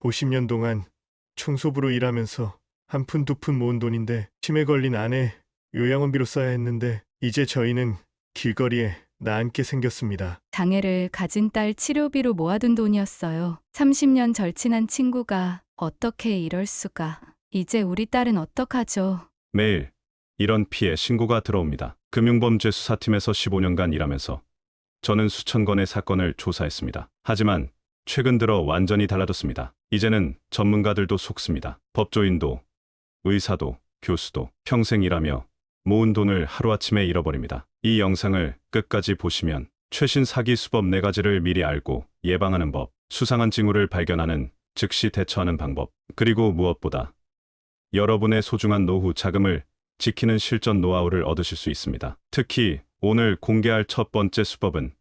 50년 동안 총수부로 일하면서 한 푼 두 푼 모은 돈인데 치매 걸린 아내 요양원비로 써야 했는데 이제 저희는 길거리에 나앉게 생겼습니다. 장애를 가진 딸 치료비로 모아둔 돈이었어요. 30년 절친한 친구가 어떻게 이럴 수가. 이제 우리 딸은 어떡하죠? 매일 이런 피해 신고가 들어옵니다. 금융범죄 수사팀에서 15년간 일하면서 저는 수천 건의 사건을 조사했습니다. 하지만 최근 들어 완전히 달라졌습니다. 이제는 전문가들도 속습니다. 법조인도, 의사도, 교수도 평생 일하며 모은 돈을 하루아침에 잃어버립니다. 이 영상을 끝까지 보시면 최신 사기 수법 4가지를 미리 알고 예방하는 법, 수상한 징후를 발견하는 즉시 대처하는 방법, 그리고 무엇보다 여러분의 소중한 노후 자금을 지키는 실전 노하우를 얻으실 수 있습니다. 특히 오늘 공개할 첫 번째 수법은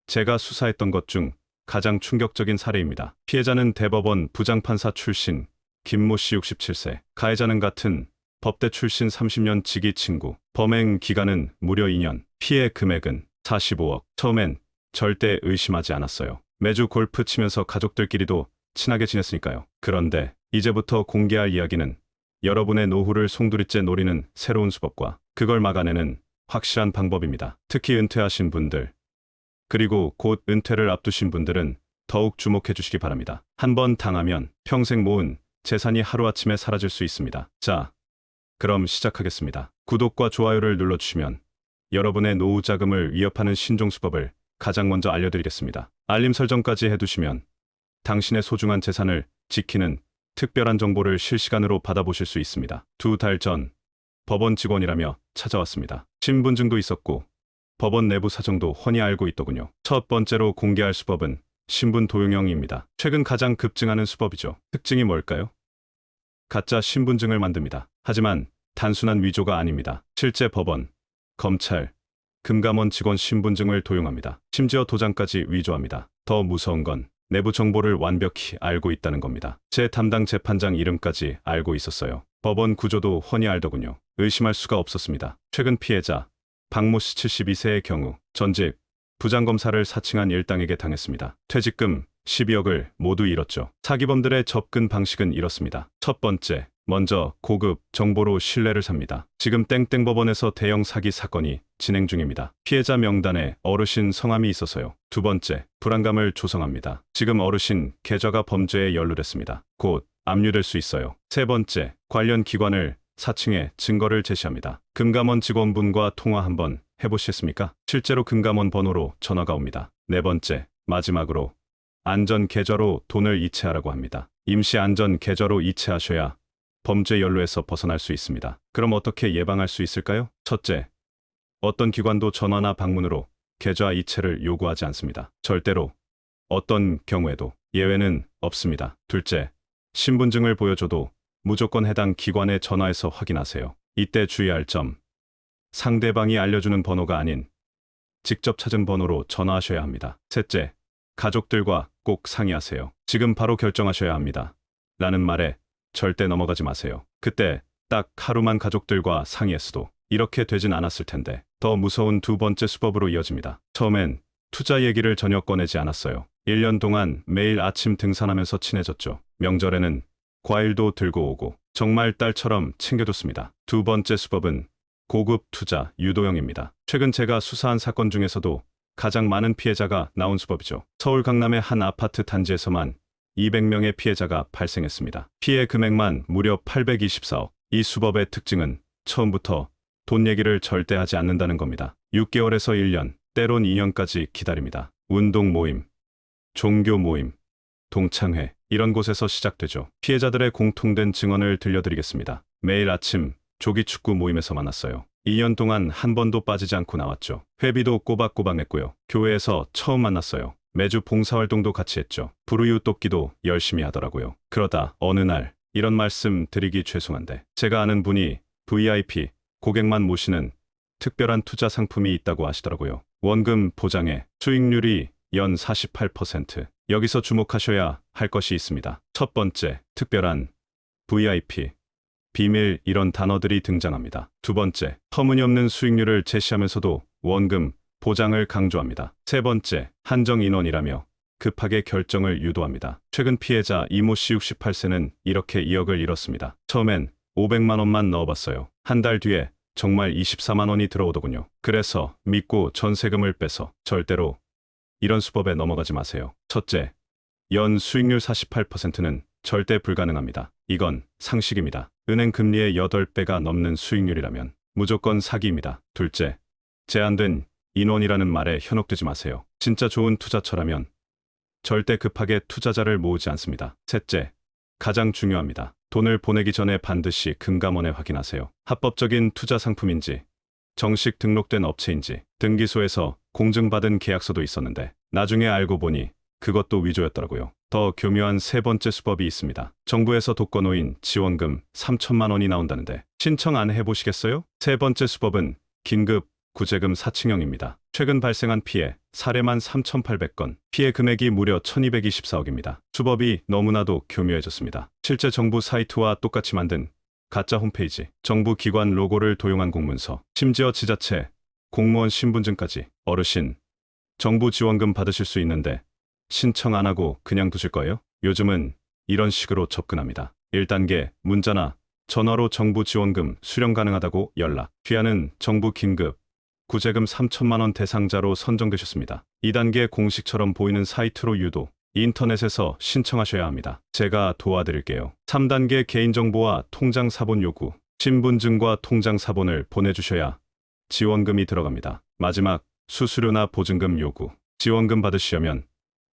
제가 수사했던 것 중 가장 충격적인 사례입니다. 피해자는 대법원 부장판사 출신 김모 씨 67세, 가해자는 같은 법대 출신 30년 지기 친구, 범행 기간은 무려 2년, 피해 금액은 45억. 처음엔 절대 의심하지 않았어요. 매주 골프 치면서 가족들끼리도 친하게 지냈으니까요. 그런데 이제부터 공개할 이야기는 여러분의 노후를 송두리째 노리는 새로운 수법과 그걸 막아내는 확실한 방법입니다. 특히 은퇴하신 분들, 그리고 곧 은퇴를 앞두신 분들은 더욱 주목해 주시기 바랍니다. 한번 당하면 평생 모은 재산이 하루아침에 사라질 수 있습니다. 자, 그럼 시작하겠습니다. 구독과 좋아요를 눌러주시면 여러분의 노후 자금을 위협하는 신종수법을 가장 먼저 알려드리겠습니다. 알림 설정까지 해두시면 당신의 소중한 재산을 지키는 특별한 정보를 실시간으로 받아보실 수 있습니다. 2달 전 법원 직원이라며 찾아왔습니다. 신분증도 있었고 법원 내부 사정도 훤히 알고 있더군요. 첫 번째로 공개할 수법은 신분 도용형입니다. 최근 가장 급증하는 수법이죠. 특징이 뭘까요? 가짜 신분증을 만듭니다. 하지만 단순한 위조가 아닙니다. 실제 법원, 검찰, 금감원 직원 신분증을 도용합니다. 심지어 도장까지 위조합니다. 더 무서운 건 내부 정보를 완벽히 알고 있다는 겁니다. 제 담당 재판장 이름까지 알고 있었어요. 법원 구조도 훤히 알더군요. 의심할 수가 없었습니다. 최근 피해자 박모 씨 72세의 경우 전직 부장검사를 사칭한 일당에게 당했습니다. 퇴직금 12억을 모두 잃었죠. 사기범들의 접근 방식은 이렇습니다. 첫 번째, 먼저 고급 정보로 신뢰를 삽니다. 지금 땡땡 법원에서 대형 사기 사건이 진행 중입니다. 피해자 명단에 어르신 성함이 있어서요. 두 번째, 불안감을 조성합니다. 지금 어르신 계좌가 범죄에 연루됐습니다. 곧 압류될 수 있어요. 세 번째, 관련 기관을 사칭해 증거를 제시합니다. 금감원 직원분과 통화 한번 해보셨습니까? 실제로 금감원 번호로 전화가 옵니다. 네 번째, 마지막으로 안전 계좌로 돈을 이체하라고 합니다. 임시 안전 계좌로 이체하셔야 범죄 연루에서 벗어날 수 있습니다. 그럼 어떻게 예방할 수 있을까요? 첫째, 어떤 기관도 전화나 방문으로 계좌 이체를 요구하지 않습니다. 절대로 어떤 경우에도 예외는 없습니다. 둘째, 신분증을 보여줘도 무조건 해당 기관에 전화해서 확인하세요. 이때 주의할 점, 상대방이 알려주는 번호가 아닌 직접 찾은 번호로 전화하셔야 합니다. 셋째, 가족들과 꼭 상의하세요. 지금 바로 결정하셔야 합니다. 라는 말에 절대 넘어가지 마세요. 그때 딱 하루만 가족들과 상의했어도 이렇게 되진 않았을 텐데. 더 무서운 두 번째 수법으로 이어집니다. 처음엔 투자 얘기를 전혀 꺼내지 않았어요. 1년 동안 매일 아침 등산하면서 친해졌죠. 명절에는 과일도 들고 오고 정말 딸처럼 챙겨줬습니다. 두 번째 수법은 고급 투자 유도형입니다. 최근 제가 수사한 사건 중에서도 가장 많은 피해자가 나온 수법이죠. 서울 강남의 한 아파트 단지에서만 200명의 피해자가 발생했습니다. 피해 금액만 무려 824억. 이 수법의 특징은 처음부터 돈 얘기를 절대 하지 않는다는 겁니다. 6개월에서 1년, 때론 2년까지 기다립니다. 운동 모임, 종교 모임, 동창회, 이런 곳에서 시작되죠. 피해자들의 공통된 증언을 들려드리겠습니다. 매일 아침 조기축구 모임에서 만났어요. 2년 동안 한 번도 빠지지 않고 나왔죠. 회비도 꼬박꼬박 냈고요. 교회에서 처음 만났어요. 매주 봉사활동도 같이 했죠. 불우이웃 돕기도 열심히 하더라고요. 그러다 어느 날 이런 말씀 드리기 죄송한데 제가 아는 분이 VIP 고객만 모시는 특별한 투자 상품이 있다고 하시더라고요. 원금 보장에 수익률이 연 48%. 여기서 주목하셔야 할 것이 있습니다. 첫 번째, 특별한 VIP, 비밀 이런 단어들이 등장합니다. 두 번째, 터무니없는 수익률을 제시하면서도 원금 보장을 강조합니다. 세 번째, 한정 인원이라며 급하게 결정을 유도합니다. 최근 피해자 이모 씨 68세는 이렇게 2억을 잃었습니다. 처음엔 500만 원만 넣어봤어요. 한 달 뒤에 정말 24만 원이 들어오더군요. 그래서 믿고 전세금을 빼서 절대로 이런 수법에 넘어가지 마세요. 첫째, 연 수익률 48%는 절대 불가능합니다. 이건 상식입니다. 은행 금리의 8배가 넘는 수익률이라면 무조건 사기입니다. 둘째, 제한된 인원이라는 말에 현혹되지 마세요. 진짜 좋은 투자처라면 절대 급하게 투자자를 모으지 않습니다. 셋째, 가장 중요합니다. 돈을 보내기 전에 반드시 금감원에 확인하세요. 합법적인 투자 상품인지, 정식 등록된 업체인지, 등기소에서 공증받은 계약서도 있었는데 나중에 알고 보니 그것도 위조였더라고요. 더 교묘한 세 번째 수법이 있습니다. 정부에서 독거노인 지원금 3천만 원이 나온다는데 신청 안 해보시겠어요? 세 번째 수법은 긴급 구제금 사칭형입니다. 최근 발생한 피해 사례만 3,800건, 피해 금액이 무려 1,224억입니다. 수법이 너무나도 교묘해졌습니다. 실제 정부 사이트와 똑같이 만든 가짜 홈페이지, 정부 기관 로고를 도용한 공문서, 심지어 지자체, 공무원 신분증까지. 어르신, 정부 지원금 받으실 수 있는데 신청 안 하고 그냥 두실 거예요? 요즘은 이런 식으로 접근합니다. 1단계 문자나 전화로 정부 지원금 수령 가능하다고 연락. 귀하는 정부 긴급 구제금 3천만 원 대상자로 선정되셨습니다. 2단계 공식처럼 보이는 사이트로 유도. 인터넷에서 신청하셔야 합니다. 제가 도와드릴게요. 3단계 개인정보와 통장 사본 요구. 신분증과 통장 사본을 보내주셔야 지원금이 들어갑니다. 마지막 수수료나 보증금 요구. 지원금 받으시려면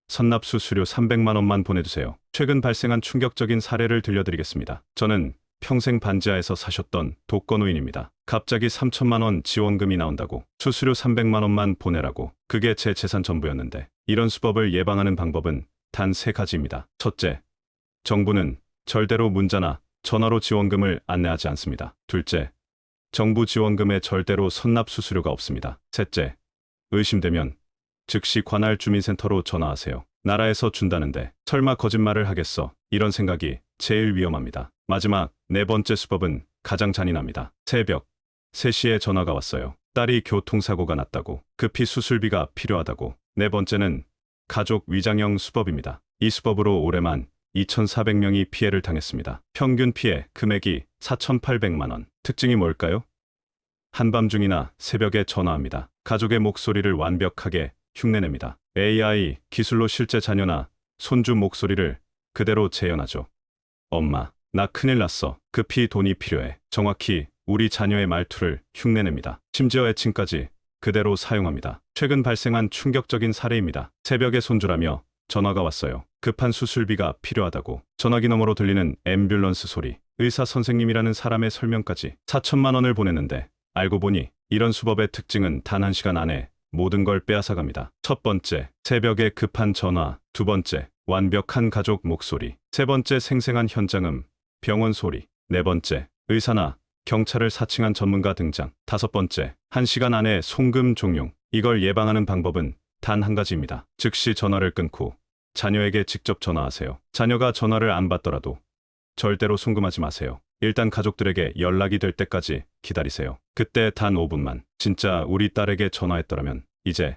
선납 수수료 300만 원만 보내주세요. 최근 발생한 충격적인 사례를 들려드리겠습니다. 저는 평생 반지하에서 사셨던 독거노인입니다. 갑자기 3천만 원 지원금이 나온다고, 수수료 300만 원만 보내라고. 그게 제 재산 전부였는데. 이런 수법을 예방하는 방법은 단 3가지입니다. 첫째, 정부는 절대로 문자나 전화로 지원금을 안내하지 않습니다. 둘째, 정부 지원금에 절대로 선납 수수료가 없습니다. 셋째, 의심되면 즉시 관할 주민센터로 전화하세요. 나라에서 준다는데 설마 거짓말을 하겠어? 이런 생각이 제일 위험합니다. 마지막 4번째 수법은 가장 잔인합니다. 새벽 3시에 전화가 왔어요. 딸이 교통사고가 났다고, 급히 수술비가 필요하다고. 4번째는 가족 위장형 수법입니다. 이 수법으로 올해만 2,400명이 피해를 당했습니다. 평균 피해 금액이 4,800만 원. 특징이 뭘까요? 한밤중이나 새벽에 전화합니다. 가족의 목소리를 완벽하게 흉내냅니다. AI 기술로 실제 자녀나 손주 목소리를 그대로 재현하죠. 엄마, 나 큰일 났어. 급히 돈이 필요해. 정확히 우리 자녀의 말투를 흉내냅니다. 심지어 애칭까지 그대로 사용합니다. 최근 발생한 충격적인 사례입니다. 새벽에 손주라며 전화가 왔어요. 급한 수술비가 필요하다고. 전화기 너머로 들리는 앰뷸런스 소리, 의사 선생님이라는 사람의 설명까지. 4천만 원을 보냈는데 알고 보니 이런 수법의 특징은 단 1시간 안에 모든 걸 빼앗아갑니다. 첫 번째, 새벽에 급한 전화. 두 번째, 완벽한 가족 목소리. 세 번째, 생생한 현장음, 병원 소리. 네 번째, 의사나 경찰을 사칭한 전문가 등장. 다섯 번째, 1시간 안에 송금 종용. 이걸 예방하는 방법은 단 한 가지입니다. 즉시 전화를 끊고 자녀에게 직접 전화하세요. 자녀가 전화를 안 받더라도 절대로 송금하지 마세요. 일단 가족들에게 연락이 될 때까지 기다리세요. 그때 단 5분만 진짜 우리 딸에게 전화했더라면. 이제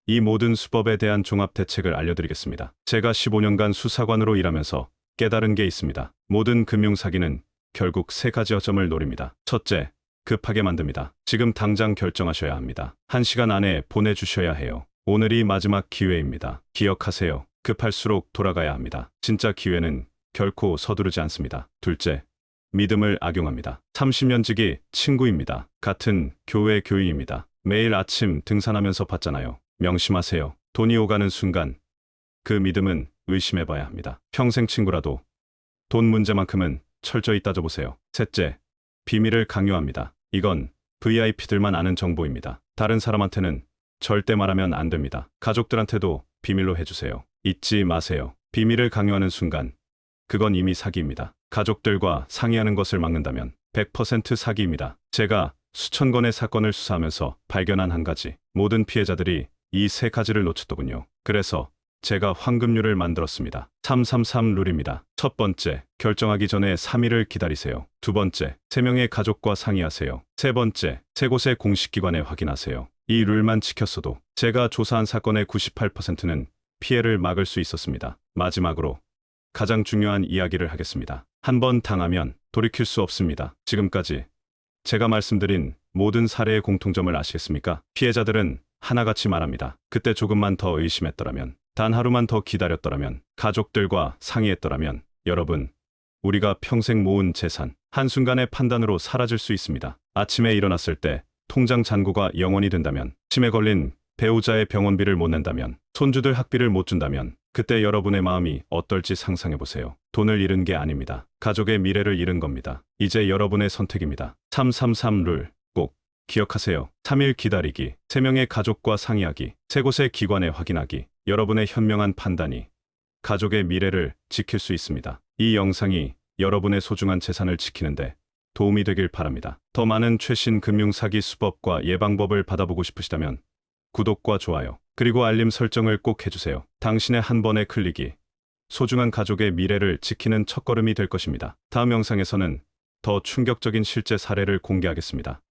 이 모든 수법에 대한 종합 대책을 알려드리겠습니다. 제가 15년간 수사관으로 일하면서 깨달은 게 있습니다. 모든 금융사기는 결국 3가지 허점을 노립니다. 첫째, 급하게 만듭니다. 지금 당장 결정하셔야 합니다. 1시간 안에 보내주셔야 해요. 오늘이 마지막 기회입니다. 기억하세요. 급할수록 돌아가야 합니다. 진짜 기회는 결코 서두르지 않습니다. 둘째, 믿음을 악용합니다. 30년 지기 친구입니다. 같은 교회 교인입니다. 매일 아침 등산하면서 봤잖아요. 명심하세요. 돈이 오가는 순간 그 믿음은 의심해봐야 합니다. 평생 친구라도 돈 문제만큼은 철저히 따져보세요. 셋째, 비밀을 강요합니다. 이건 VIP들만 아는 정보입니다. 다른 사람한테는 절대 말하면 안 됩니다. 가족들한테도 비밀로 해주세요. 잊지 마세요. 비밀을 강요하는 순간 그건 이미 사기입니다. 가족들과 상의하는 것을 막는다면 100% 사기입니다. 제가 수천 건의 사건을 수사하면서 발견한 한 가지. 모든 피해자들이 이 3가지를 놓쳤더군요. 그래서 제가 황금률을 만들었습니다. 333 룰입니다. 첫 번째, 결정하기 전에 3일을 기다리세요. 두 번째, 3명의 가족과 상의하세요. 세 번째, 3곳의 공식기관에 확인하세요. 이 룰만 지켰어도 제가 조사한 사건의 98%는 피해를 막을 수 있었습니다. 마지막으로 가장 중요한 이야기를 하겠습니다. 한 번 당하면 돌이킬 수 없습니다. 지금까지 제가 말씀드린 모든 사례의 공통점을 아시겠습니까? 피해자들은 하나같이 말합니다. 그때 조금만 더 의심했더라면, 단 하루만 더 기다렸더라면, 가족들과 상의했더라면, 여러분, 우리가 평생 모은 재산, 한순간의 판단으로 사라질 수 있습니다. 아침에 일어났을 때 통장 잔고가 0원이 된다면, 치매 걸린 배우자의 병원비를 못 낸다면, 손주들 학비를 못 준다면, 그때 여러분의 마음이 어떨지 상상해보세요. 돈을 잃은 게 아닙니다. 가족의 미래를 잃은 겁니다. 이제 여러분의 선택입니다. 333룰 꼭 기억하세요. 3일 기다리기, 3명의 가족과 상의하기, 3곳의 기관에 확인하기. 여러분의 현명한 판단이 가족의 미래를 지킬 수 있습니다. 이 영상이 여러분의 소중한 재산을 지키는데 도움이 되길 바랍니다. 더 많은 최신 금융사기 수법과 예방법을 받아보고 싶으시다면 구독과 좋아요, 그리고 알림 설정을 꼭 해주세요. 당신의 한 번의 클릭이 소중한 가족의 미래를 지키는 첫걸음이 될 것입니다. 다음 영상에서는 더 충격적인 실제 사례를 공개하겠습니다.